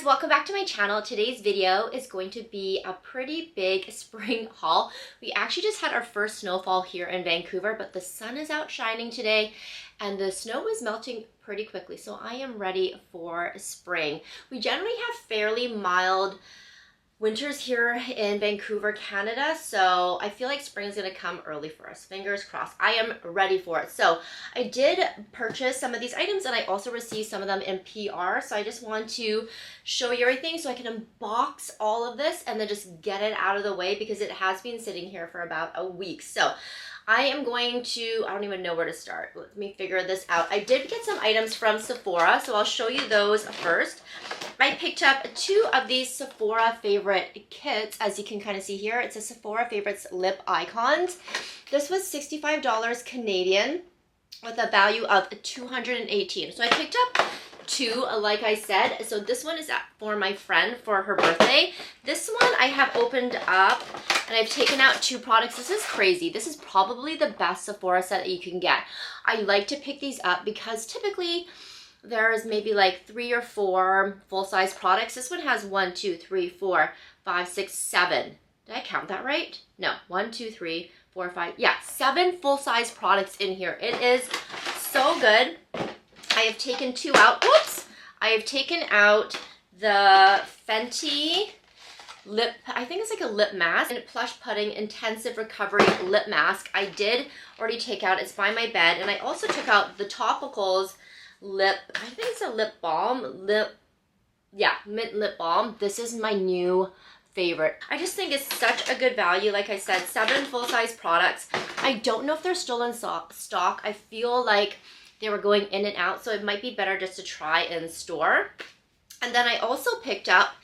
welcome back to my channel. Today's video is going to be a pretty big spring haul. We actually just had our first snowfall here in Vancouver, but the sun is out shining today and the snow is melting pretty quickly, so I am ready for spring. We generally have fairly mild winters here in Vancouver, Canada, so I feel like spring is going to come early for us. Fingers crossed. I am ready for it. So I did purchase some of these items and I also received some of them in PR, so I just want to show you everything so I can unbox all of this and then just get it out of the way because it has been sitting here for about a week. So I am going to, I don't even know where to start. Let me figure this out. I did get some items from Sephora, so I'll show you those first. I picked up two of these Sephora favorite kits. As you can kind of see here, it's a Sephora Favorites Lip Icons. This was $65 Canadian with a value of $218. So I picked up two, like I said. So this one is for my friend for her birthday. This one I have opened up and I've taken out two products. This is crazy. This is probably the best Sephora set that you can get. I like to pick these up because typically there's maybe like 3 or 4 full-size products. This one has 1, 2, 3, 4, 5, 6, 7. Did I count that right? No, 1, 2, 3, 4, 5. Yeah, 7 full-size products in here. It is so good. I have taken 2 out. Whoops! I have taken out the Fenty lip, I think it's like a lip mask, and Plush Pudding Intensive Recovery Lip Mask. I did already take out. It's by my bed. And I also took out the Topicals lip, I think it's a lip balm, mint lip balm. This is my new favorite. I just think it's such a good value. Like I said, 7 full-size products. I don't know if they're still in stock. I feel like they were going in and out, so it might be better just to try in store. And then I also picked up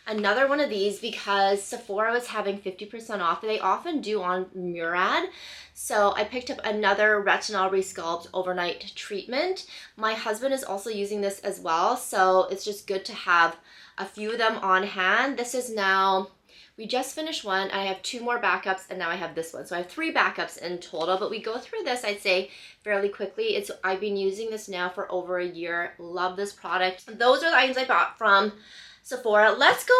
another one of these because Sephora was having 50% off. They often do on Murad. So I picked up another retinol resculpt overnight treatment. My husband is also using this as well, so it's just good to have a few of them on hand. This is now, we just finished one. I have 2 more backups and now I have this one. So I have 3 backups in total, but we go through this, I'd say, fairly quickly. I've been using this now for over a year. Love this product. Those are the items I bought from Sephora. Let's go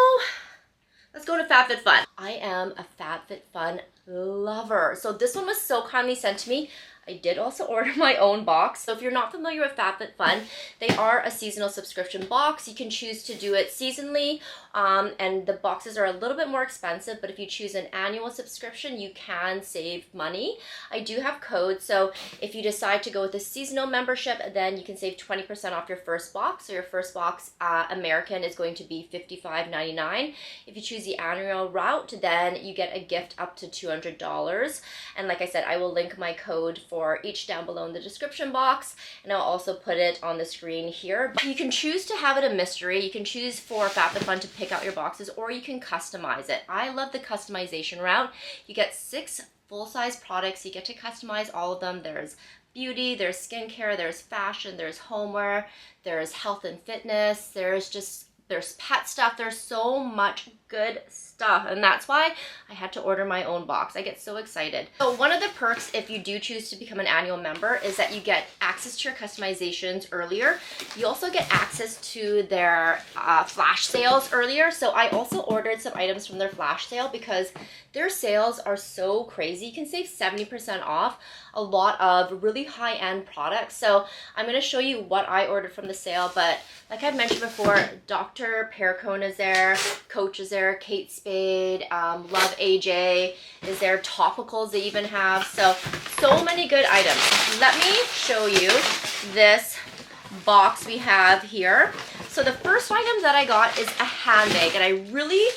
to Fabfitfun. I am a Fabfitfun lover. So this one was so kindly sent to me. I did also order my own box. So if you're not familiar with Fabfitfun, they are a seasonal subscription box. You can choose to do it seasonally, and the boxes are a little bit more expensive, but if you choose an annual subscription, you can save money. I do have codes, so if you decide to go with a seasonal membership, then you can save 20% off your first box. So your first box, American, is going to be $55.99. If you choose the annual route, then you get a gift up to $200. And like I said, I will link my code for each down below in the description box, and I'll also put it on the screen here. You can choose to have it a mystery. You can choose for Fabfitfun to pick out your boxes, or you can customize it. I love the customization route. You get 6 full-size products. You get to customize all of them. There's beauty, there's skincare, there's fashion, there's homeware, there's health and fitness, there's pet stuff. There's so much good stuff, and that's why I had to order my own box. I get so excited. So one of the perks if you do choose to become an annual member is that you get access to your customizations earlier. You also get access to their flash sales earlier. So I also ordered some items from their flash sale because their sales are so crazy. You can save 70% off a lot of really high-end products. So I'm going to show you what I ordered from the sale, but like I've mentioned before, Dr. Perricone is there, Coach is there, Kate Spade, Love AJ is there, Topicals they even have. So many good items. Let me show you this box we have here. So the first item that I got is a handbag, and I really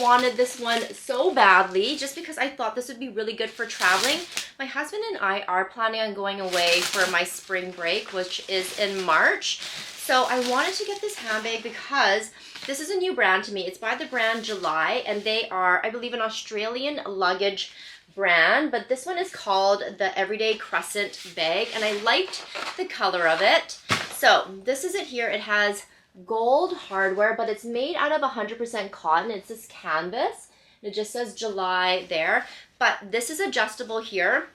wanted this one so badly just because I thought this would be really good for traveling. My husband and I are planning on going away for my spring break, which is in March. So I wanted to get this handbag because this is a new brand to me. It's by the brand July, and they are, I believe, an Australian luggage brand, but this one is called the Everyday Crescent bag, and I liked the color of it. So this is it here. It has gold hardware, but it's made out of 100% cotton. It's this canvas. It just says July there, but this is adjustable here.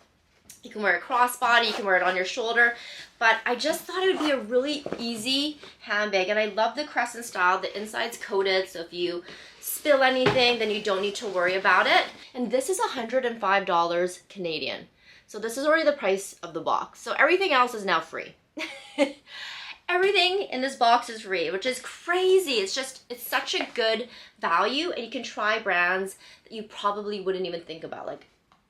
You can wear a crossbody, you can wear it on your shoulder, but I just thought it would be a really easy handbag, and I love the crescent style. The inside's coated, so if you spill anything, then you don't need to worry about it. And this is $105 Canadian. So this is already the price of the box. So everything else is now free. Everything in this box is free, which is crazy. It's such a good value, and you can try brands that you probably wouldn't even think about, like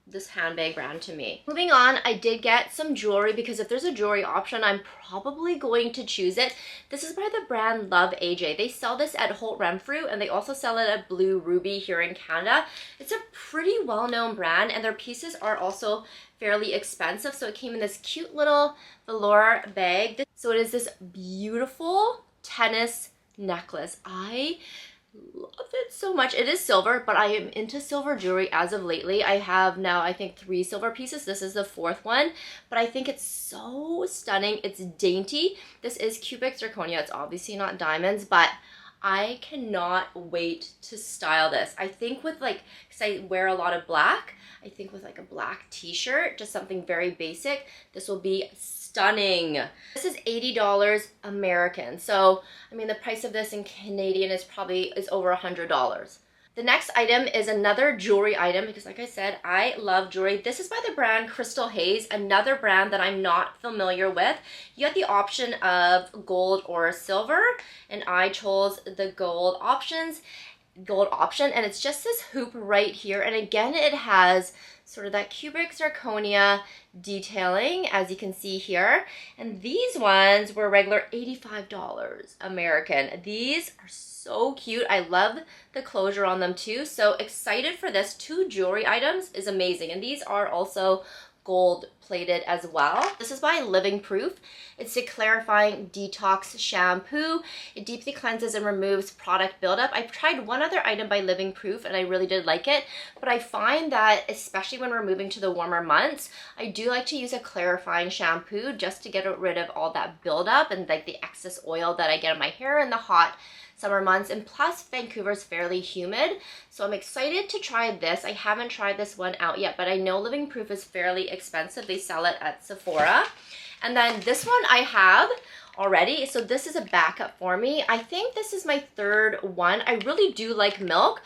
this handbag brand to me. Moving on, I did get some jewelry, because if there's a jewelry option, I'm probably going to choose it. This is by the brand LVALIQUETTE. They sell this at Holt Renfrew, and they also sell it at Blue Ruby here in Canada. It's a pretty well-known brand, and their pieces are also fairly expensive. So it came in this cute little velour bag. So it is this beautiful tennis necklace. I love it so much. It is silver, but I am into silver jewelry as of lately. I have now, I think, 3 silver pieces. This is the 4th one, but I think it's so stunning. It's dainty. This is cubic zirconia. It's obviously not diamonds, but I cannot wait to style this. I think with like, because I wear a lot of black, I think with like a black t-shirt, just something very basic, this will be stunning. This is $80 American. So, I mean, the price of this in Canadian is over $100. The next item is another jewelry item, because like I said, I love jewelry. This is by the brand Crystal Haze, another brand that I'm not familiar with. You have the option of gold or silver, and I chose the gold option, and it's just this hoop right here. And again, it has sort of that cubic zirconia detailing, as you can see here. And these ones were regular $85 American. These are so cute. I love the closure on them too. So excited for this. 2 jewelry items is amazing. And these are also gold plated as well. This is by Living Proof. It's a clarifying detox shampoo. It deeply cleanses and removes product buildup. I've tried one other item by Living Proof, and I really did like it, but I find that especially when we're moving to the warmer months, I do like to use a clarifying shampoo just to get rid of all that buildup and like the excess oil that I get in my hair in the hot summer months. And plus, Vancouver's fairly humid, so I'm excited to try this. I haven't tried this one out yet, but I know Living Proof is fairly expensive. They sell it at Sephora. And then this one I have already, so this is a backup for me. I think this is my 3rd one. I really do like Milk.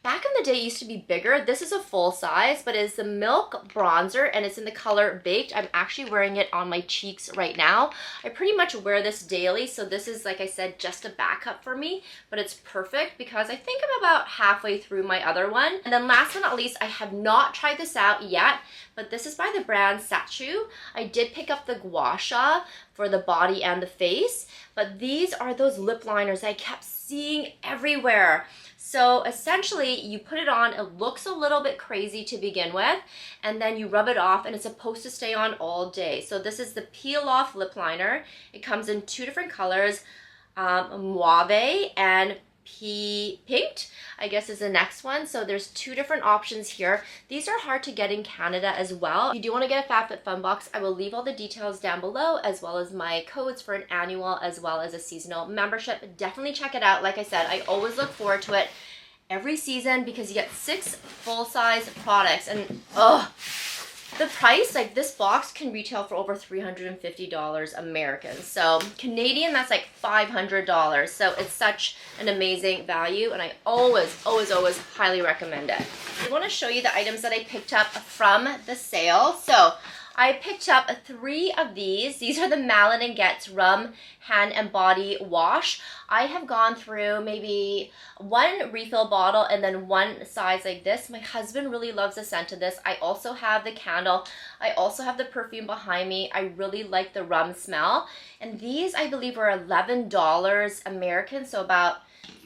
Back in the day, it used to be bigger. This is a full size, but it's the Milk bronzer, and it's in the color Baked. I'm actually wearing it on my cheeks right now. I pretty much wear this daily, so this is, like I said, just a backup for me, but it's perfect because I think I'm about halfway through my other one. And then last but not least, I have not tried this out yet, but this is by the brand Sachu. I did pick up the Gua Sha for the body and the face, but these are those lip liners I kept seeing everywhere. So essentially, you put it on, it looks a little bit crazy to begin with, and then you rub it off, and it's supposed to stay on all day. So this is the Peel Off Lip Liner. It comes in 2 different colors, Mauve and Pinked, I guess is the next one. So there's 2 different options here. These are hard to get in Canada as well. If you do want to get a Fabfitfun box, I will leave all the details down below, as well as my codes for an annual as well as a seasonal membership. Definitely check it out. Like I said, I always look forward to it every season because you get 6 full-size products, and the price, like this box can retail for over $350 American. So Canadian, that's like $500. So it's such an amazing value, and I always highly recommend it. I want to show you the items that I picked up from the sale. So I picked up 3 of these. These are the Malin & Getz Rum Hand and Body Wash. I have gone through maybe 1 refill bottle and then 1 size like this. My husband really loves the scent of this. I also have the candle. I also have the perfume behind me. I really like the rum smell. And these, I believe, were $11 American, so about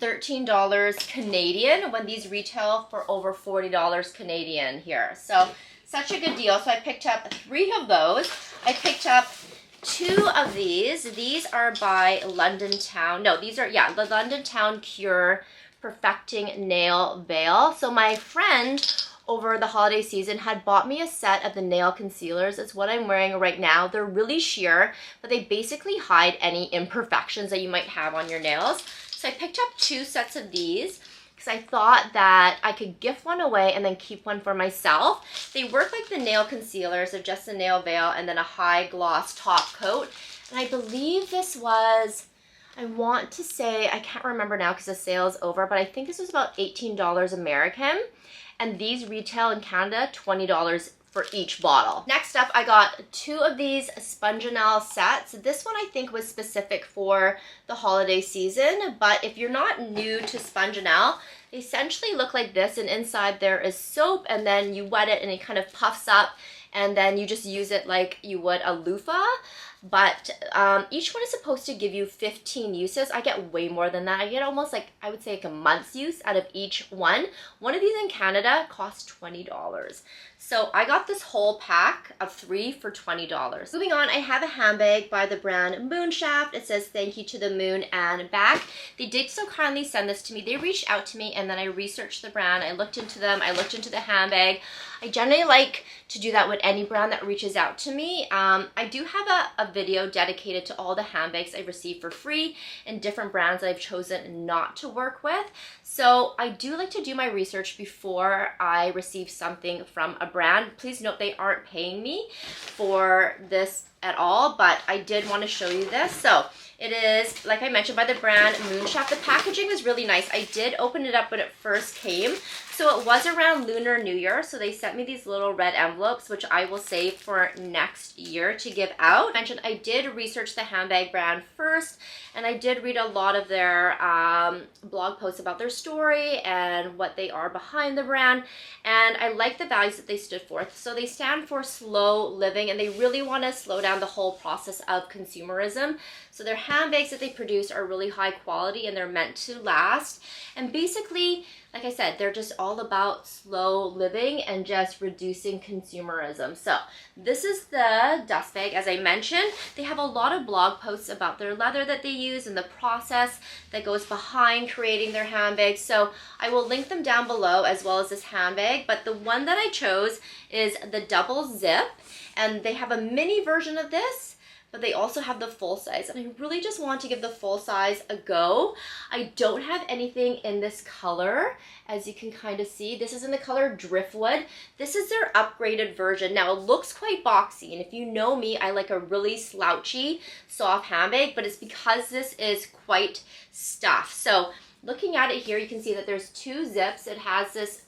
$13 Canadian, when these retail for over $40 Canadian here. So such a good deal. So I picked up 3 of those. I picked up 2 of these. These are by London Town. No, these are, yeah, the London Town Cure Perfecting Nail Veil. So my friend over the holiday season had bought me a set of the nail concealers. It's what I'm wearing right now. They're really sheer, but they basically hide any imperfections that you might have on your nails. So I picked up 2 sets of these, because I thought that I could gift one away and then keep one for myself. They work like the nail concealers of just a nail veil and then a high gloss top coat. And I believe this was, I want to say, I can't remember now because the sale is over, but I think this was about $18 American. And these retail in Canada, $20 for each bottle. Next up, I got 2 of these Sponginelle sets. This one I think was specific for the holiday season, but if you're not new to Sponginelle, they essentially look like this, and inside there is soap, and then you wet it and it kind of puffs up, and then you just use it like you would a loofah. But each one is supposed to give you 15 uses. I get way more than that. I get almost like, I would say like a month's use out of each one. One of these in Canada costs $20. So I got this whole pack of 3 for $20. Moving on, I have a handbag by the brand Moonshaft. It says thank you to the moon and back. They did so kindly send this to me. They reached out to me and then I researched the brand. I looked into them. I looked into the handbag. I generally like to do that with any brand that reaches out to me. I do have a video dedicated to all the handbags I've received for free and different brands that I've chosen not to work with. So I do like to do my research before I receive something from a brand. Please note they aren't paying me for this at all, but I did want to show you this. So it is, like I mentioned, by the brand Moonshaft. The packaging was really nice. I did open it up when it first came. So it was around Lunar New Year, so they sent me these little red envelopes, which I will save for next year to give out. I mentioned I did research the handbag brand first, and I did read a lot of their blog posts about their story and what they are behind the brand, and I like the values that they stood for. So they stand for slow living, and they really want to slow down the whole process of consumerism. So their handbags that they produce are really high quality and they're meant to last. And basically, like I said, they're just all about slow living and just reducing consumerism. So this is the dust bag. As I mentioned, they have a lot of blog posts about their leather that they use and the process that goes behind creating their handbags. So I will link them down below as well as this handbag. But the one that I chose is the double zip, and they have a mini version of this, but they also have the full size, and I really just want to give the full size a go. I don't have anything in this color, as you can kind of see. This is in the color Driftwood. This is their upgraded version. Now, it looks quite boxy, and if you know me, I like a really slouchy, soft handbag, but it's because this is quite stuffed. So looking at it here, you can see that there's 2 zips. It has this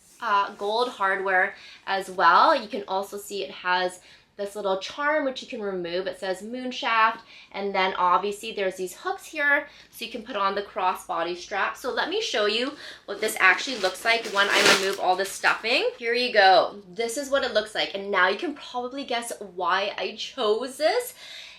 gold hardware as well. You can also see it has this little charm which you can remove. It says Moonshaft, and then obviously there's these hooks here so you can put on the crossbody strap. So let me show you what this actually looks like when I remove all the stuffing. Here you go. This is what it looks like, and now you can probably guess why I chose this.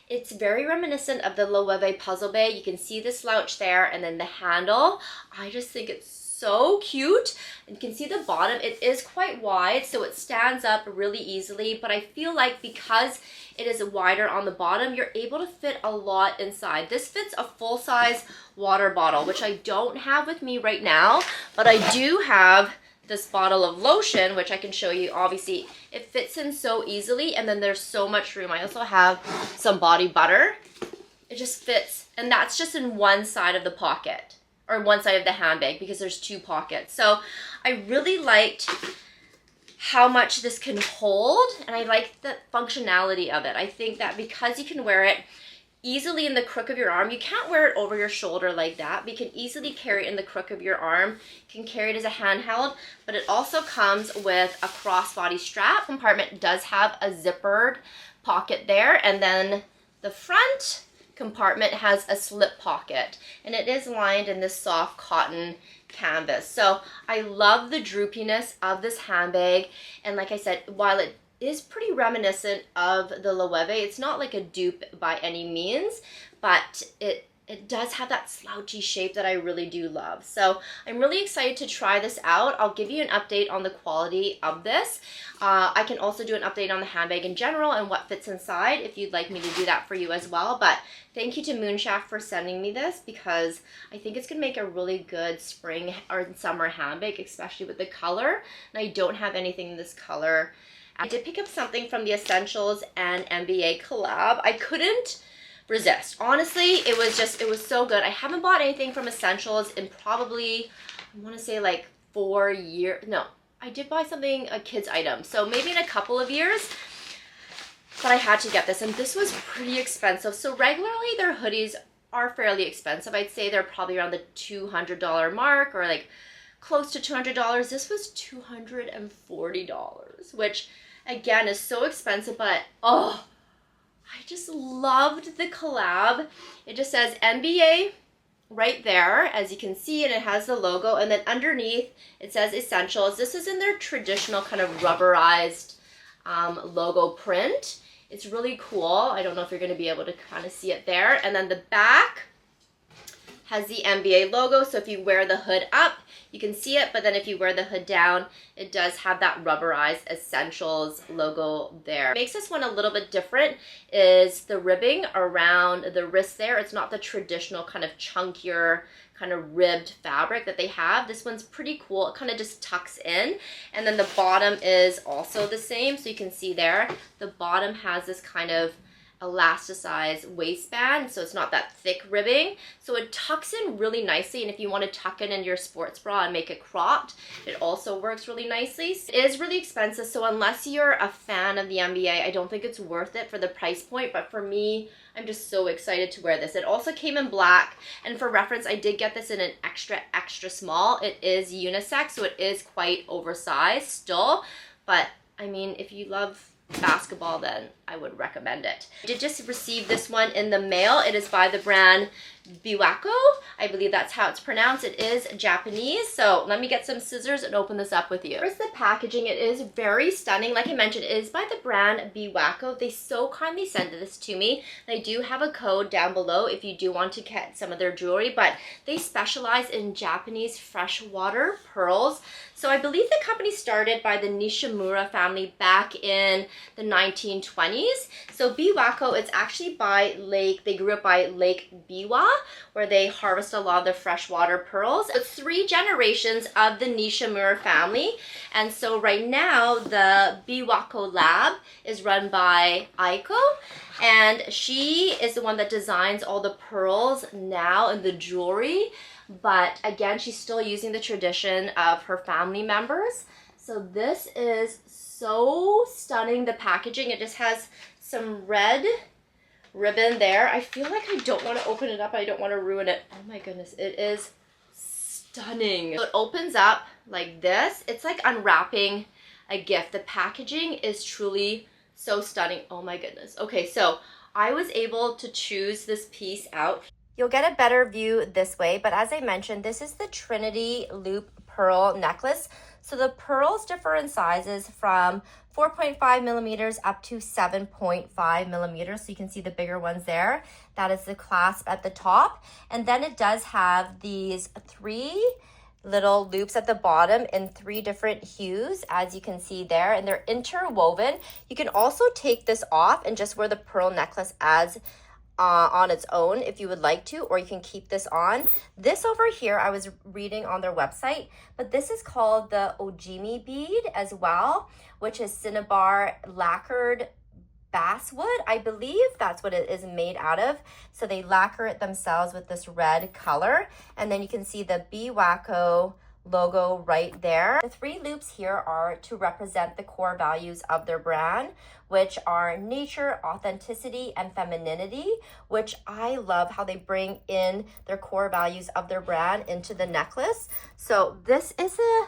It's very reminiscent of the Loewe puzzle bag. You can see the slouch there and then the handle. I just think it's so cute. And you can see the bottom, it is quite wide, so it stands up really easily, but I feel like because it is wider on the bottom, you're able to fit a lot inside. This fits a full-size water bottle, which I don't have with me right now, but I do have this bottle of lotion, which I can show you. Obviously, it fits in so easily, and then there's so much room. I also have some body butter. It just fits, and that's just in one side of the pocket, or one side of the handbag, because there's 2 pockets. So I really liked how much this can hold, and I like the functionality of it. I think that because you can wear it easily in the crook of your arm, you can't wear it over your shoulder like that, but you can easily carry it in the crook of your arm. You can carry it as a handheld, but it also comes with a crossbody strap. Compartment does have a zippered pocket there, and then the front compartment has a slip pocket, and it is lined in this soft cotton canvas. So I love the droopiness of this handbag, and like I said, while it is pretty reminiscent of the Loewe, it's not like a dupe by any means, but it does have that slouchy shape that I really do love. So I'm really excited to try this out. I'll give you an update on the quality of this. I can also do an update on the handbag in general and what fits inside if you'd like me to do that for you as well. But thank you to Moonshaft for sending me this, because I think it's gonna make a really good spring or summer handbag, especially with the color. And I don't have anything in this color. I did pick up something from the Essentials and NBA collab. I couldn't resist. Honestly, it was so good. I haven't bought anything from Essentials in probably, I want to say like 4 years. No, I did buy something, a kid's item. So maybe in a couple of years, but I had to get this, and this was pretty expensive. So regularly their hoodies are fairly expensive. I'd say they're probably around the $200 mark, or like close to $200. This was $240, which again is so expensive, but oh, I just loved the collab. It just says NBA right there, as you can see, and it has the logo, and then underneath it says Essentials. This is in their traditional kind of rubberized logo print. It's really cool. I don't know if you're going to be able to kind of see it there. And then the back has the NBA logo, so if you wear the hood up, you can see it, but then if you wear the hood down, it does have that rubberized Essentials logo there. What makes this one a little bit different is the ribbing around the wrist there. It's not the traditional kind of chunkier, kind of ribbed fabric that they have. This one's pretty cool. It kind of just tucks in, and then the bottom is also the same, so you can see there, the bottom has this kind of elasticized waistband, so it's not that thick ribbing, so it tucks in really nicely. And if you want to tuck it in your sports bra and make it cropped, it also works really nicely. It is really expensive, so unless you're a fan of the NBA, I don't think it's worth it for the price point, but for me, I'm just so excited to wear this. It also came in black, and for reference, I did get this in an extra small. It is unisex, so it is quite oversized still, but I mean, if you love basketball, then I would recommend it. I did just receive this one in the mail. It is by the brand Biwako. I believe that's how it's pronounced. It is Japanese. So let me get some scissors and open this up with you. Here's the packaging. It is very stunning. Like I mentioned, it is by the brand Biwako. They so kindly sent this to me. They do have a code down below if you do want to get some of their jewelry, but they specialize in Japanese freshwater pearls. So I believe the company started by the Nishimura family back in the 1920s. So Biwako, it's actually by Lake, they grew up by Lake Biwa, where they harvest a lot of the freshwater pearls. It's 3 generations of the Nishimura family. And so right now, the Biwako lab is run by Aiko, and she is the one that designs all the pearls now and the jewelry. But again, she's still using the tradition of her family members. So this is so stunning, the packaging. It just has some red ribbon there. I feel like I don't want to open it up. I don't want to ruin it. Oh my goodness, it is stunning. So it opens up like this. It's like unwrapping a gift. The packaging is truly so stunning. Oh my goodness. Okay, so I was able to choose this piece out. You'll get a better view this way, but as I mentioned, this is the Trinity Loop Pearl Necklace. So the pearls differ in sizes from 4.5 millimeters up to 7.5 millimeters. So you can see the bigger ones there. That is the clasp at the top. And then it does have these 3 little loops at the bottom in 3 different hues, as you can see there, and they're interwoven. You can also take this off and just wear the pearl necklace as on its own if you would like to, or you can keep this on. This over here, I was reading on their website, but this is called the Ojimi bead as well, which is cinnabar lacquered basswood. I believe that's what it is made out of. So they lacquer it themselves with this red color, and then you can see the Biwako logo right there. The 3 loops here are to represent the core values of their brand, which are nature, authenticity, and femininity, which I love how they bring in their core values of their brand into the necklace. So this is a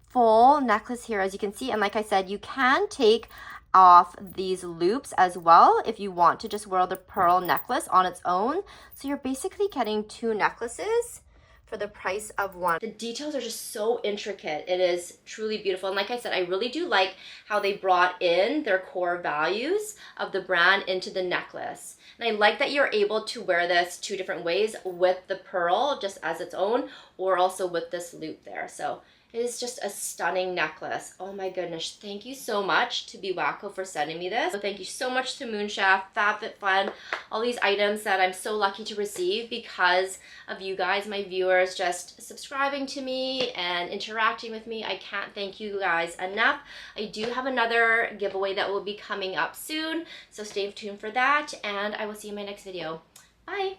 full necklace here, as you can see, and like I said, you can take off these loops as well if you want to just wear the pearl necklace on its own. So you're basically getting 2 necklaces for the price of 1. The details are just so intricate. It is truly beautiful. And like I said, I really do like how they brought in their core values of the brand into the necklace. And I like that you're able to wear this 2 different ways, with the pearl just as its own, or also with this loop there. So It is just a stunning necklace. Oh my goodness. Thank you so much to Biwako for sending me this. So thank you so much to Moonshaft, Fabfitfun, all these items that I'm so lucky to receive because of you guys, my viewers, just subscribing to me and interacting with me. I can't thank you guys enough. I do have another giveaway that will be coming up soon, so stay tuned for that, and I will see you in my next video. Bye!